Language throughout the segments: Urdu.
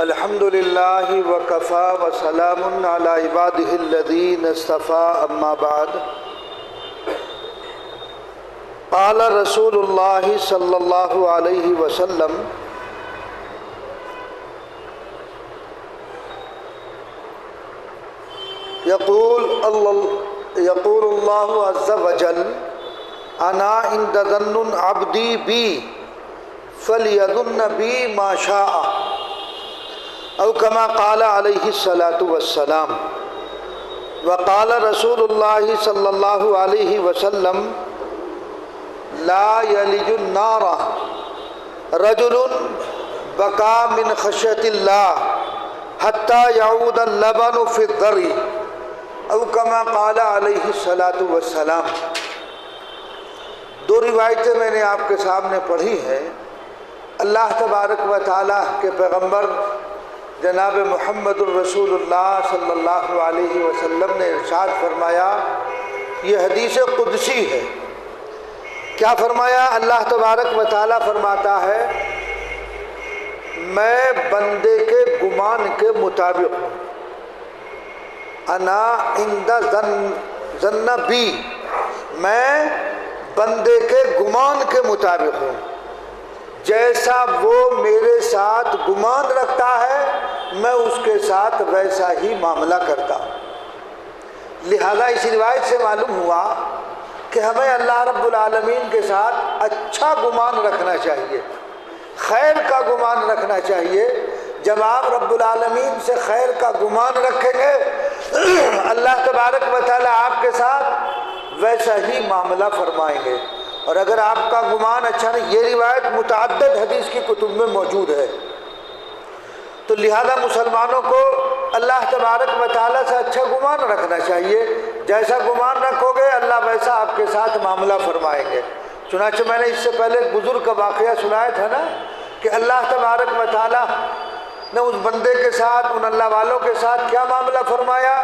الحمد للہ وکفا وسلام علی عبادہ الذین اصطفیٰ اما بعد قال رسول اللہ صلی اللہ علیہ وسلم یقول اللہ عز وجل انا عند ظن عبدی بی فلیظن بی ما شاء او کما قال علیہ الصلاۃ والسلام وقال رسول اللہ صلی اللہ علیہ وسلم لا یلج النار رجل بکا من خشیۃ اللہ حتی یعود اللبن فی الضرع او کما قال علیہ الصلاۃ والسلام۔ دو روایتیں میں نے آپ کے سامنے پڑھی ہیں۔ اللہ تبارک و تعالیٰ کے پیغمبر جناب محمد الرسول اللہ صلی اللہ علیہ وسلم نے ارشاد فرمایا، یہ حدیث قدسی ہے۔ کیا فرمایا؟ اللہ تبارک و تعالیٰ فرماتا ہے میں بندے کے گمان کے مطابق ہوں، انا عند ظن بی، میں بندے کے گمان کے مطابق ہوں، جیسا وہ میرے ساتھ گمان رکھتا ہے میں اس کے ساتھ ویسا ہی معاملہ کرتا ہوں۔ لہذا اس روایت سے معلوم ہوا کہ ہمیں اللہ رب العالمین کے ساتھ اچھا گمان رکھنا چاہیے، خیر کا گمان رکھنا چاہیے۔ جب آپ رب العالمین سے خیر کا گمان رکھیں گے اللہ تبارک و تعالیٰ آپ کے ساتھ ویسا ہی معاملہ فرمائیں گے۔ اور اگر آپ کا گمان اچھا نہیں، یہ روایت متعدد حدیث کی کتب میں موجود ہے، تو لہذا مسلمانوں کو اللہ تبارک و تعالیٰ سے اچھا گمان رکھنا چاہیے۔ جیسا گمان رکھو گے اللہ ویسا آپ کے ساتھ معاملہ فرمائیں گے۔ چنانچہ میں نے اس سے پہلے ایک بزرگ کا واقعہ سنایا تھا نا کہ اللہ تبارک و تعالیٰ نے اس بندے کے ساتھ، ان اللہ والوں کے ساتھ کیا معاملہ فرمایا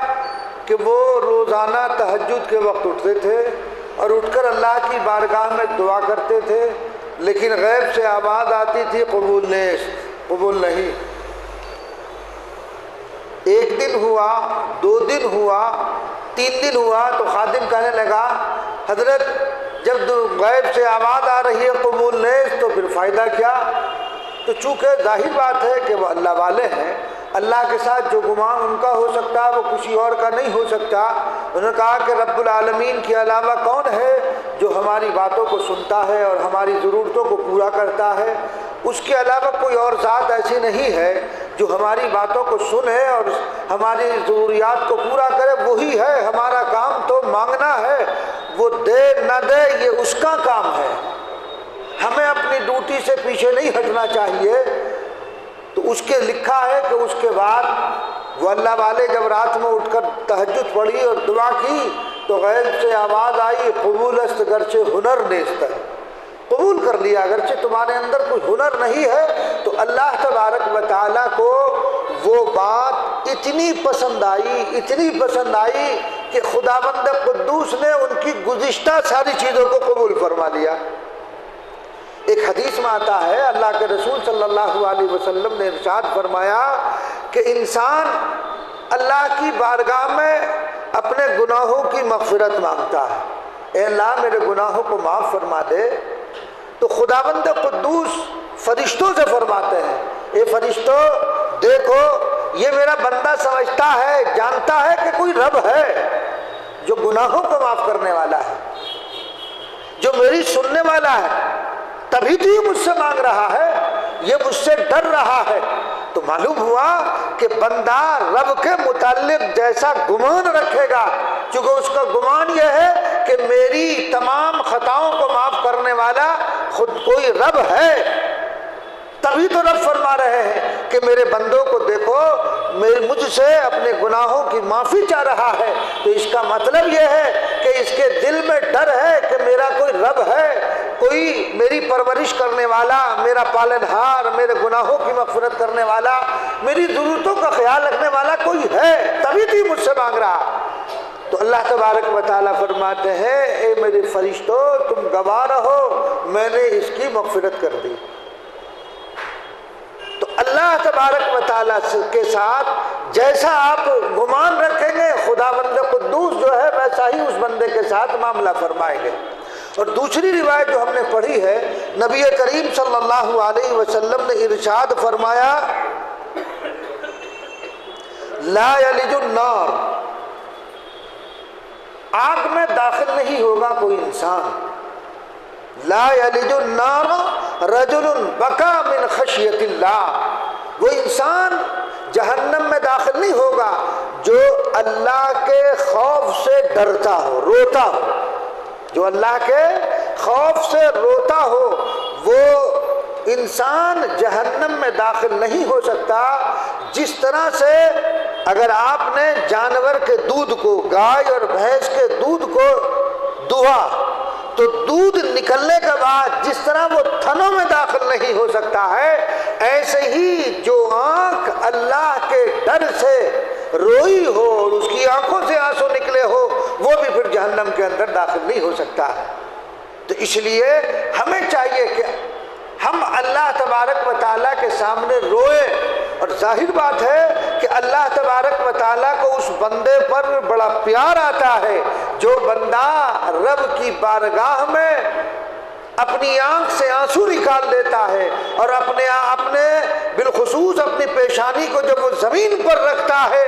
کہ وہ روزانہ تہجد کے وقت اٹھتے تھے اور اٹھ کر اللہ کی بارگاہ میں دعا کرتے تھے، لیکن غیب سے آواز آتی تھی قبول نہیں۔ ایک دن ہوا، 2 دن ہوا، 3 دن ہوا تو خادم کہنے لگا حضرت جب غیب سے آواز آ رہی ہے قبول نہیں تو پھر فائدہ کیا؟ تو چونکہ ظاہر بات ہے کہ وہ اللہ والے ہیں، اللہ کے ساتھ جو گمان ان کا ہو سکتا ہے وہ کسی اور کا نہیں ہو سکتا۔ انہوں نے کہا کہ رب العالمین کے علاوہ کون ہے جو ہماری باتوں کو سنتا ہے اور ہماری ضرورتوں کو پورا کرتا ہے؟ اس کے علاوہ کوئی اور ذات ایسی نہیں ہے جو ہماری باتوں کو سنے اور ہماری ضروریات کو پورا کرے، وہی ہے۔ ہمارا کام تو مانگنا ہے، وہ دے نہ دے یہ اس کا کام ہے، ہمیں اپنی ڈیوٹی سے پیچھے نہیں ہٹنا چاہیے۔ تو اس کے لکھا ہے کہ اس کے بعد وہ اللہ والے جب رات میں اٹھ کر تہجد پڑھی اور دعا کی تو غیب سے آواز آئی قبول است گرچہ ہنر نیست ہے، قبول کر لیا اگرچہ تمہارے اندر کوئی ہنر نہیں ہے۔ تو اللہ تبارک و تعالیٰ کو وہ بات اتنی پسند آئی کہ خداوند قدوس نے ان کی گزشتہ ساری چیزوں کو قبول فرما لیا۔ ایک حدیث میں آتا ہے اللہ کے رسول صلی اللہ علیہ وسلم نے ارشاد فرمایا کہ انسان اللہ کی بارگاہ میں اپنے گناہوں کی مغفرت مانگتا ہے، اے اللہ میرے گناہوں کو معاف فرما دے، تو خداوند قدوس فرشتوں سے فرماتے ہیں اے فرشتوں دیکھو یہ میرا بندہ سمجھتا ہے، جانتا ہے کہ کوئی رب ہے جو گناہوں کو معاف کرنے والا ہے، جو میری سننے والا ہے، تبھی تو یہ مجھ سے مانگ رہا ہے، یہ مجھ سے ڈر رہا ہے۔ تو معلوم ہوا کہ بندہ رب کے متعلق جیسا گمان رکھے گا، چونکہ اس کا گمان یہ ہے کہ میری تمام خطاؤں کو معاف کرنے والا خود کوئی رب ہے، تبھی تو رب فرما رہے ہیں کہ میرے بندوں کو دیکھو مجھ سے اپنے گناہوں کی معافی چاہ رہا ہے۔ تو اس کا مطلب یہ ہے کہ اس کے دل میں ڈر ہے کہ میرا کوئی رب ہے، کوئی میری پرورش کرنے والا، میرا پالنہار، میرے گناہوں کی مغفرت کرنے والا، میری ضرورتوں کا خیال رکھنے والا کوئی ہے، تبھی تو مجھ سے مانگ رہا۔ تو اللہ تبارک و تعالیٰ فرماتے ہیں اے میرے فرشتوں تم گواہ رہو میں نے اس کی مغفرت کر دی۔ تو اللہ تبارک و تعالیٰ کے ساتھ جیسا آپ گمان رکھیں گے خداوند قدوس جو ہے ویسا ہی اس بندے کے ساتھ معاملہ فرمائیں گے۔ اور دوسری روایت جو ہم نے پڑھی ہے، نبی کریم صلی اللہ علیہ وسلم نے ارشاد فرمایا لا یلج النار، آگ میں داخل نہیں ہوگا کوئی انسان، لا یلج النار رجل بکا من خشیت اللہ، وہ انسان جہنم میں داخل نہیں ہوگا جو اللہ کے خوف سے ڈرتا ہو، روتا ہو، جو اللہ کے خوف سے روتا ہو، وہ انسان جہنم میں داخل نہیں ہو سکتا۔ جس طرح سے اگر آپ نے جانور کے دودھ کو، گائے اور بھینس کے دودھ کو دہا تو دودھ نکلنے کے بعد جس طرح وہ تھنوں میں داخل نہیں ہو سکتا ہے، ایسے ہی جو آنکھ اللہ کے ڈر سے روئی ہو اور اس کی آنکھوں سے آنسو نکلے ہو، وہ بھی پھر جہنم کے اندر داخل نہیں ہو سکتا ہے۔ تو اس لیے ہمیں چاہیے کہ ہم اللہ تبارک و تعالیٰ کے سامنے روئیں، اور ظاہر بات ہے کہ اللہ تبارک و تعالیٰ کو اس بندے پر بڑا پیار آتا ہے جو بندہ رب کی بارگاہ میں اپنی آنکھ سے آنسو نکال دیتا ہے، اور اپنے بالخصوص اپنی پیشانی کو جب وہ زمین پر رکھتا ہے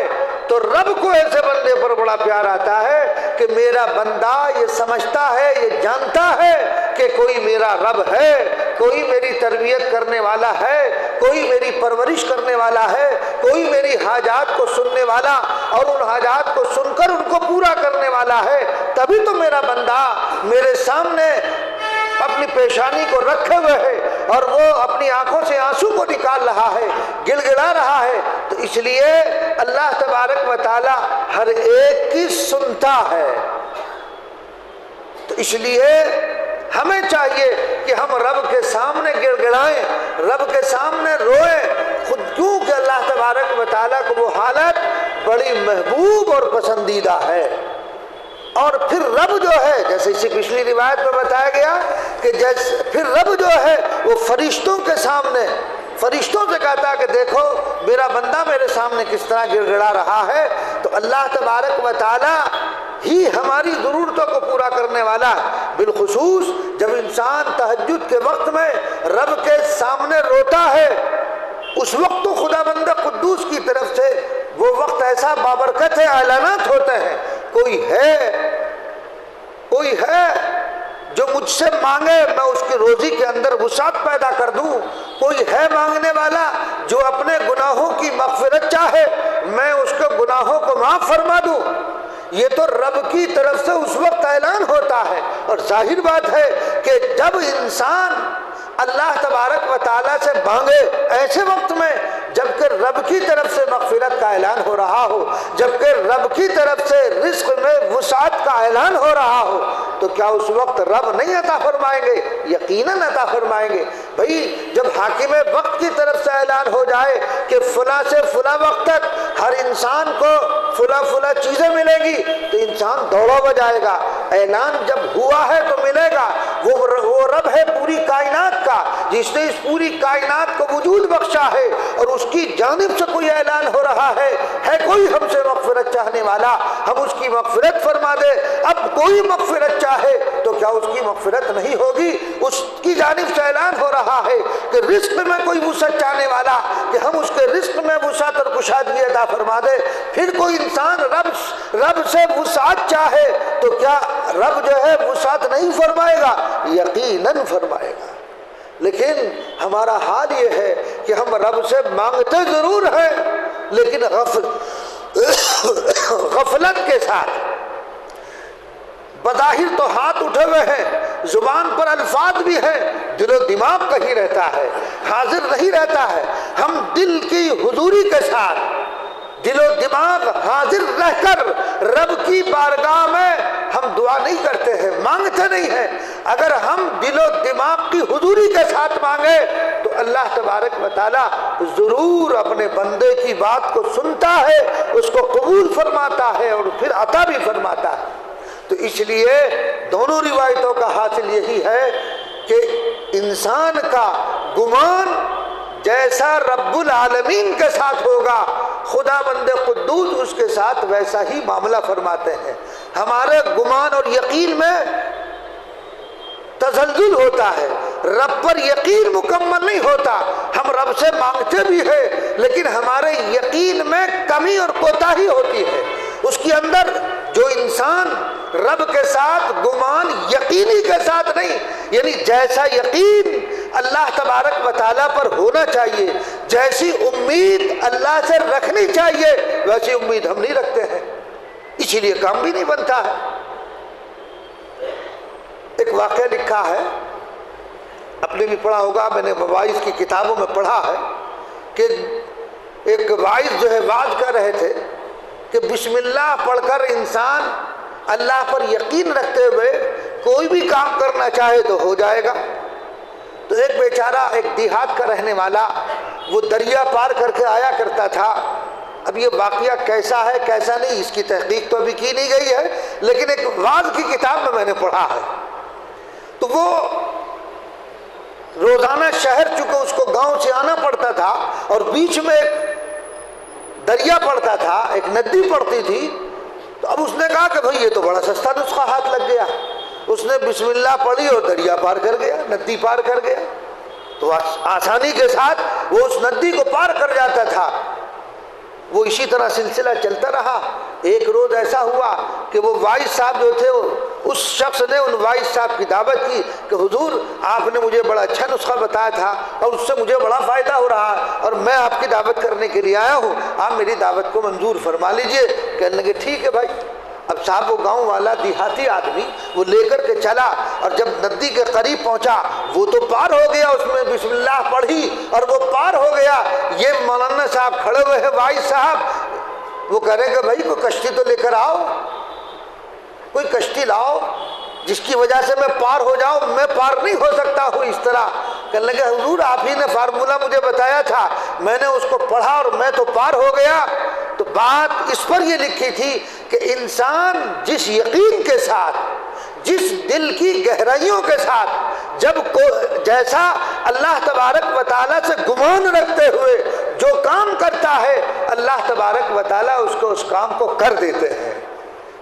تو رب کو ایسے بندے پر بڑا پیار آتا ہے کہ میرا بندہ یہ سمجھتا ہے، یہ جانتا ہے کہ کوئی میرا رب ہے، کوئی میری تربیت کرنے والا ہے، کوئی میری پرورش کرنے والا ہے، کوئی میری حاجات کو سننے والا اور ان حاجات کو سن کر ان کو پورا کرنے والا ہے۔ تبھی تو میرا بندہ میرے سامنے اپنی پیشانی کو رکھے ہوئے ہے اور وہ اپنی آنکھوں سے آنسو کو نکال رہا ہے، گڑ گڑا رہا ہے۔ تو اس لیے اللہ تبارک و تعالی ہر ایک کی سنتا ہے۔ تو اس لیے ہمیں چاہیے کہ ہم رب کے سامنے گڑ گڑائیں، رب کے سامنے روئیں، خود کیونکہ اللہ تبارک و تعالیٰ کو وہ حالت بڑی محبوب اور پسندیدہ ہے۔ اور پھر رب جو ہے، جیسے اسی پچھلی روایت میں بتایا گیا کہ پھر رب جو ہے وہ فرشتوں کے سامنے فرشتوں سے کہتا ہے کہ دیکھو میرا بندہ میرے سامنے کس طرح گڑ گڑا رہا ہے۔ تو اللہ تبارک و تعالی ہی ہماری ضرورتوں کو پورا کرنے والا ہے۔ بالخصوص جب انسان تہجد کے وقت میں رب کے سامنے روتا ہے، اس وقت تو خدا بندہ قدوس کی طرف سے وہ وقت ایسا بابرکت ہے، اعلانات ہوتے ہیں، کوئی ہے جو مجھ سے مانگے میں اس کی روزی کے اندر وسعت پیدا کر دوں، کوئی ہے مانگنے والا جو اپنے گناہوں کی مغفرت چاہے میں اس کے گناہوں کو معاف فرما دوں۔ یہ تو رب کی طرف سے اس وقت اعلان ہوتا ہے۔ اور ظاہر بات ہے کہ جب انسان اللہ تبارک و تعالیٰ سے مانگے ایسے وقت میں جبکہ رب کی طرف سے مغفرت کا اعلان ہو رہا ہو، جبکہ رب کی طرف سے رزق میں وسعت کا اعلان ہو رہا ہو، تو کیا اس وقت رب نہیں عطا فرمائیں گے؟ یقیناً عطا فرمائیں گے۔ بھئی جب حاکم وقت کی طرف سے اعلان ہو جائے کہ فلاں سے فلاں وقت تک ہر انسان کو فلاں چیزیں ملے گی تو انسان دوڑا بجائے گا۔ اعلان جب ہوا ہے تو ملے گا۔ وہ رب ہے پوری کائنات کا جس نے اس پوری کائنات کو وجود بخشا ہے، اور اس کی جانب سے کوئی اعلان ہو رہا ہے کوئی ہم سے مغفرت چاہنے والا، ہم اس کی مغفرت فرما دے۔ اب کوئی مغفرت چاہے تو کیا اس کی مغفرت نہیں ہوگی؟ اس کی جانب سے اعلان ہو رہا ہے کہ رزق میں کوئی وسعت چاہنے والا کہ ہم اس کے رزق میں وسعت اور کشادگی عطا فرما دے۔ پھر کوئی انسان رب سے وسعت چاہے تو کیا رب جو ہے وسعت نہیں فرمائے گا؟ یقیناً فرمائے گا۔ لیکن ہمارا حال یہ ہے کہ ہم رب سے مانگتے ضرور ہیں لیکن غفلت کے ساتھ، بظاہر تو ہاتھ اٹھے ہوئے ہیں، زبان پر الفاظ بھی ہیں، دل و دماغ کہیں رہتا ہے، حاضر نہیں رہتا ہے۔ ہم دل کی حضوری کے ساتھ دل و دماغ حاضر رہ کر رب کی بارگاہ میں ہم دعا نہیں کرتے ہیں، مانگتے نہیں ہیں۔ اگر ہم دل و دماغ کی حضوری کے ساتھ مانگے تو اللہ تبارک و تعالیٰ ضرور اپنے بندے کی بات کو سنتا ہے، اس کو قبول فرماتا ہے اور پھر عطا بھی فرماتا ہے۔ تو اس لیے دونوں روایتوں کا حاصل یہی ہے کہ انسان کا گمان جیسا رب العالمین کے ساتھ ہوگا خدا بند قدوس اس کے ساتھ ویسا ہی معاملہ فرماتے ہیں۔ ہمارے گمان اور یقین میں تزلزل ہوتا ہے، رب پر یقین مکمل نہیں ہوتا۔ ہم رب سے مانگتے بھی ہیں لیکن ہمارے یقین میں کمی اور کوتاہی ہوتی ہے۔ اس کے اندر جو انسان رب کے ساتھ گمان یقینی کے ساتھ نہیں، یعنی جیسا یقین اللہ تبارک و تعالیٰ پر ہونا چاہیے، جیسی امید اللہ سے رکھنی چاہیے، ویسی امید ہم نہیں رکھتے ہیں، اسی لیے کام بھی نہیں بنتا ہے۔ ایک واقعہ لکھا ہے، آپ نے بھی پڑھا ہوگا، میں نے مواعظ کی کتابوں میں پڑھا ہے کہ ایک واعظ جو ہے واعظ کر رہے تھے کہ بسم اللہ پڑھ کر انسان اللہ پر یقین رکھتے ہوئے کوئی بھی کام کرنا چاہے تو ہو جائے گا۔ تو ایک بیچارہ ایک دیہات کا رہنے والا وہ دریا پار کر کے آیا کرتا تھا۔ اب یہ واقعہ کیسا ہے کیسا نہیں اس کی تحقیق تو ابھی کی نہیں گئی ہے، لیکن ایک واعظ کی کتاب میں نے پڑھا ہے۔ تو وہ روزانہ شہر چونکہ اس کو گاؤں سے آنا پڑتا تھا اور بیچ میں ایک دریا پڑتا تھا، ایک ندی پڑتی تھی، تو اب اس نے کہا کہ بھئی یہ تو بڑا سستا نسخہ ہاتھ لگ گیا۔ اس نے بسم اللہ پڑھی اور دریا پار کر گیا، ندی پار کر گیا، تو آسانی کے ساتھ وہ اس ندی کو پار کر جاتا تھا۔ وہ اسی طرح سلسلہ چلتا رہا۔ ایک روز ایسا ہوا کہ وہ واعظ صاحب جو تھے اس شخص نے ان واعظ صاحب کی دعوت کی کہ حضور آپ نے مجھے بڑا اچھا نسخہ بتایا تھا اور اس سے مجھے بڑا فائدہ ہو رہا ہے اور میں آپ کی دعوت کرنے کے لیے آیا ہوں، آپ میری دعوت کو منظور فرما لیجئے۔ کہنے لگے ٹھیک ہے بھائی۔ اب صاحب وہ گاؤں والا دیہاتی آدمی وہ لے کر کے چلا اور جب ندی کے قریب پہنچا وہ تو پار ہو گیا، اس میں بسم اللہ پڑھی اور وہ پار ہو گیا۔ یہ مولانا صاحب کھڑے ہوئے ہیں واعظ صاحب، وہ کہہ رہے کہ بھائی کوئی کشتی تو لے کر آؤ، کوئی کشتی لاؤ جس کی وجہ سے میں پار ہو جاؤں، میں پار نہیں ہو سکتا ہوں اس طرح۔ کہنے لگے حضور آپ ہی نے فارمولہ مجھے بتایا تھا، میں نے اس کو پڑھا اور میں تو پار ہو گیا۔ تو بات اس پر یہ لکھی تھی کہ انسان جس یقین کے ساتھ، جس دل کی گہرائیوں کے ساتھ جیسا اللہ تبارک و تعالیٰ سے گمان رکھتے ہوئے جو کام کرتا ہے، اللہ تبارک و تعالیٰ اس کو اس کام کو کر دیتے ہیں۔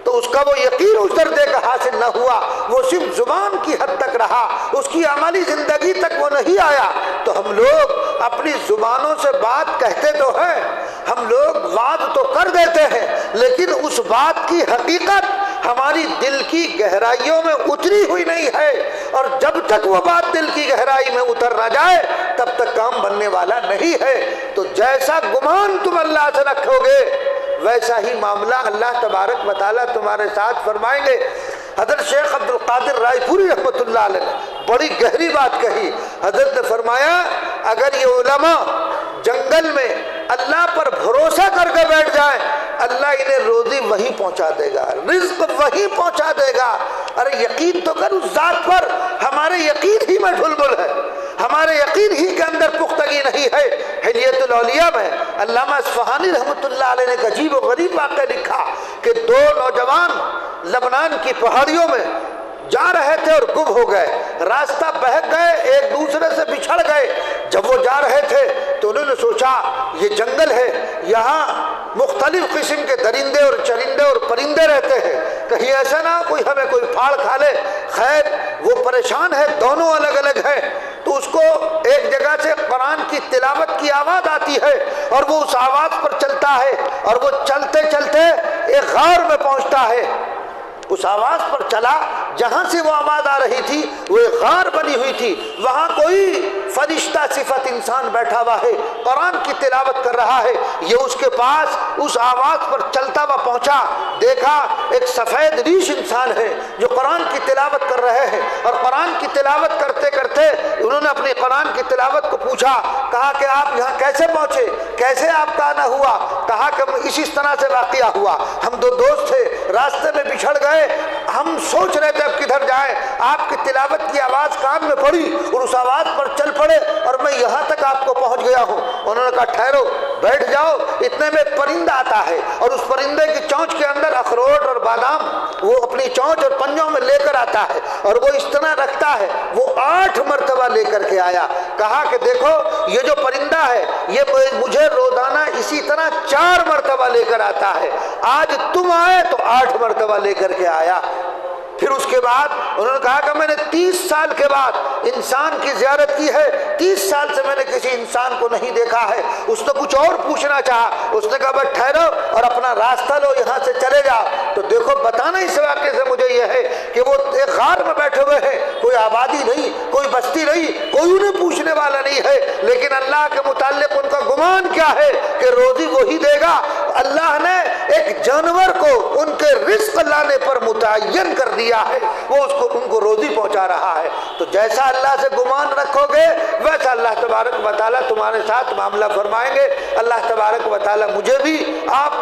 تو اس کا وہ یقین اس درجے کا حاصل نہ ہوا، وہ صرف زبان کی حد تک رہا، اس کی عملی زندگی تک وہ نہیں آیا۔ تو ہم لوگ اپنی زبانوں سے بات کہتے تو ہیں، ہم لوگ بات تو کر دیتے ہیں، لیکن اس بات کی حقیقت ہماری دل کی گہرائیوں میں اتری ہوئی نہیں ہے، اور جب تک وہ بات دل کی گہرائی میں اتر نہ جائے تب تک کام بننے والا نہیں ہے۔ تو جیسا گمان تم اللہ سے رکھو گے ویسا ہی معاملہ اللہ تبارک و تعالیٰ تمہارے ساتھ فرمائیں گے۔ حضرت شیخ عبد القادر رائے پوری رحمۃ اللہ علیہ نے بڑی گہری بات کہی۔ حضرت نے فرمایا اگر یہ علماء جنگل میں اللہ پر بھروسہ کر کے بیٹھ جائیں، اللہ انہیں روزی وہی پہنچا دے گا، رزق وہی پہنچا دے گا۔ ارے یقین تو کر اس ذات پر، ہمارے یقین ہی میں ڈھلمل ہے، ہمارے یقین ہی کے اندر پختگی نہیں ہے۔ حلیت الاولیاء میں علامہ اصفہانی رحمۃ اللہ علیہ نے ایک عجیب و غریب واقعہ لکھا کہ دو نوجوان لبنان کی پہاڑیوں میں جا رہے تھے اور گم ہو گئے، راستہ بہک گئے، ایک دوسرے سے بچھڑ گئے۔ جب وہ جا رہے تھے تو انہوں نے سوچا یہ جنگل ہے، یہاں مختلف قسم کے درندے اور چرندے اور پرندے رہتے ہیں، کہیں ایسا نہ کوئی ہمیں کوئی پھاڑ کھا لے۔ خیر وہ پریشان ہے، دونوں الگ الگ ہیں۔ تو اس کو ایک جگہ سے قرآن کی تلاوت کی آواز آتی ہے اور وہ اس آواز پر چلتا ہے، اور وہ چلتے چلتے ایک غار میں پہنچتا ہے۔ اس آواز پر چلا، جہاں سے وہ آواز آ رہی تھی وہ ایک غار بنی ہوئی تھی، وہاں کوئی فرشتہ صفت انسان بیٹھا ہوا ہے، قرآن کی تلاوت کر رہا ہے۔ یہ اس کے پاس اس آواز پر چلتا ہوا پہنچا، دیکھا ایک سفید ریش انسان ہے جو قرآن کی تلاوت کر رہے ہیں، اور قرآن کی تلاوت کرتے کرتے انہوں نے اپنی قرآن کی تلاوت کو پوچھا، کہا کہ آپ یہاں کیسے پہنچے، کیسے آپ کا آنا ہوا؟ کہا کہ اسی طرح سے واقعہ ہوا، ہم دو دوست تھے، راستے میں بچھڑ گئے، ہم سوچ رہے تھے اب کدھر جائیں، آپ کی تلاوت کی آواز کان میں پڑی اور اس آواز پر چل پڑے اور میں یہاں تک آپ کو پہنچ گیا ہوں۔ انہوں نے کہا ٹھہرو، بیٹھ جاؤ، اتنے میں ایک پرندہ آتا ہے اور اس پرندے کی چونچ کے اندر اخروٹ اور بادام وہ اپنی چونچ اور پنجوں میں لے کر آتا ہے اور وہ اس طرح رکھتا ہے۔ وہ 8 مرتبہ لے کر کے آیا، کہا کہ دیکھو یہ جو پرندہ ہے یہ مجھے روزانہ اسی طرح 4 مرتبہ لے کر آتا ہے، آج تم آئے تو 8 مرتبہ لے کر کے آیا۔ پھر اس کے بعد انہوں نے کہا کہ میں نے 30 سال کے بعد انسان کی زیارت کی ہے، 30 سال سے میں نے کسی انسان کو نہیں دیکھا ہے۔ اس نے کچھ اور پوچھنا چاہا، اس نے کہا بس ٹھہرو اور اپنا راستہ لو، یہاں سے چلے جاؤ۔ تو دیکھو بتانا اس واقعے سے مجھے یہ ہے کہ وہ ایک غار میں بیٹھے ہوئے ہیں، کوئی آبادی نہیں، کوئی بستی نہیں، کوئی انہیں پوچھنے والا نہیں ہے، لیکن اللہ کے متعلق ان کا گمان کیا ہے کہ روزی وہی دے گا۔ اللہ نے ایک جانور کو ان کے رزق لانے پر متعین کر دیا ہے، وہ ان کو روزی پہنچا رہا ہے۔ تو جیسا اللہ سے گمان رکھو گے ویسا اللہ تبارک و تعالیٰ تمہارے ساتھ معاملہ فرمائیں گے۔ اللہ تبارک و تعالیٰ مجھے بھی آپ